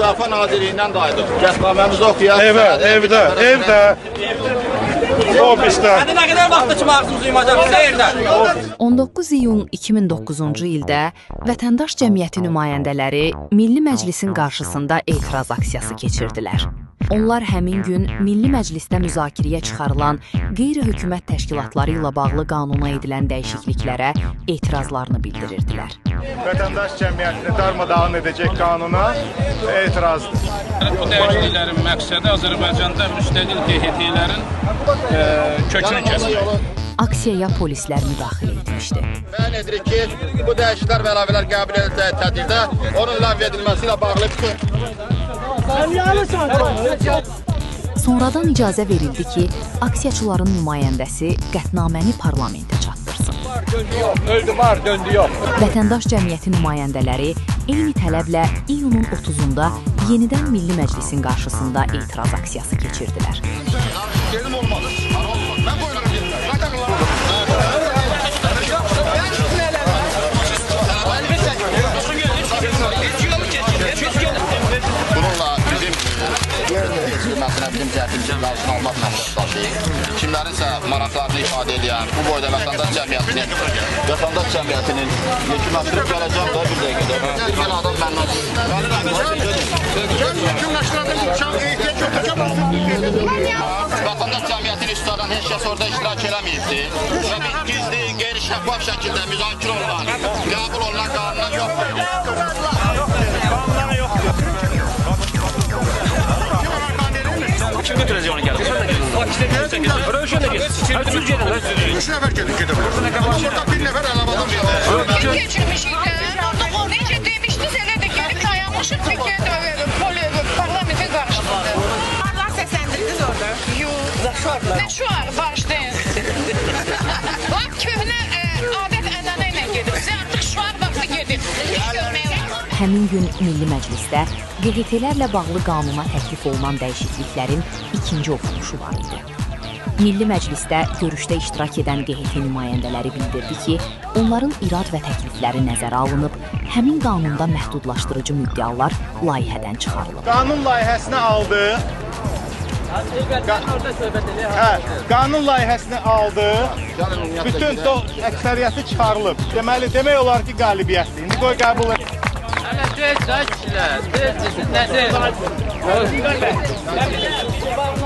Müdafiə Nazirliyindən də aydıq. Qətnaməmizi oxuyaq. Evdə. Ofisdə. Nə qədər vaxtda ki, mağazımızı yumacaqsınız evdə? 19 iyun 2009-cu ildə Vətəndaş Cəmiyyəti nümayəndələri Milli Məclisin qarşısında etiraz aksiyası keçirdilər. Onlar həmin gün Milli Məclisdə müzakirəyə çıxarılan qeyri-hökumət təşkilatları ilə bağlı qanuna edilən dəyişikliklərə etirazlarını bildirirdilər. Vətəndaş cəmiyyətini darmadağın edəcək qanuna etirazdır. Bu dəyişikliklərin məqsədi Azərbaycanda müstəqil QHT-lərin kökünü kəsmək. Aksiyaya polislər müdaxilə etmişdi. Bəyan edirik ki, bu dəyişikliklər və əlavələr qəbul ediləcəyi təqdirdə onun ləğv edilməsi ilə bağlı Sonradan icazə verildi ki, aksiyaçıların nümayəndəsi qətnaməni parlamentə çatdırsın. Döndü yox. Vətəndaş cəmiyyəti nümayəndələri eyni tələblə iyunun 30-da yenidən Milli Məclisin qarşısında etiraz aksiyası keçirdilər. bizim cəhətimizi almaq məqsəddaşıyıq. Kimlərinsə maraqlarını ifadə edən bu boyda vətəndaş cəmiyyətinin yekunlaşdırıb gələcəm də bir dəqiqədə. Bir adam məndən vətəndaş cəmiyyətinin üstündən heç kəs orada iştirak eləməyibdir. Və gizli, qeyri-şəffaf şəkildə müzakirə olunan, qəbul olunan qanunlar yoxdur. Kim götürəcək onu gəlib? Rövşən də gedir. Düz gedin. 3 nəfər gedir. Burada bir nəfər əlavədən verir. Biz geçirmişik də. Necə demişdiniz, elə də gəlib dayanmışıq ki, parlamentin qarşısında. Şuarlar səsləndirdiniz orada. Yox. Nə şuar? Bağışlayın. Lap köhnə adət-ənənə ilə gedir. Sizə artıq şuar vaxtı gedir. İş görməyə var. Həmin gün Milli Məclisdə QHT-lərlə bağlı qanuna təklif olunan dəyişikliklərin ikinci oxunuşu var idi. Milli Məclisdə görüşdə iştirak edən QHT nümayəndələri bildirdi ki, onların irad və təklifləri nəzərə alınıb, həmin qanunda məhdudlaşdırıcı müddəalar layihədən çıxarılıb. Qanun layihəsini aldı. Qanun layihəsini aldı. Bütün əksəriyyəti çıxarılıb. Demək olar ki, qalibiyyətdir. İndi qoy qəbul et. Hələ tez də kişilər, tez nədir?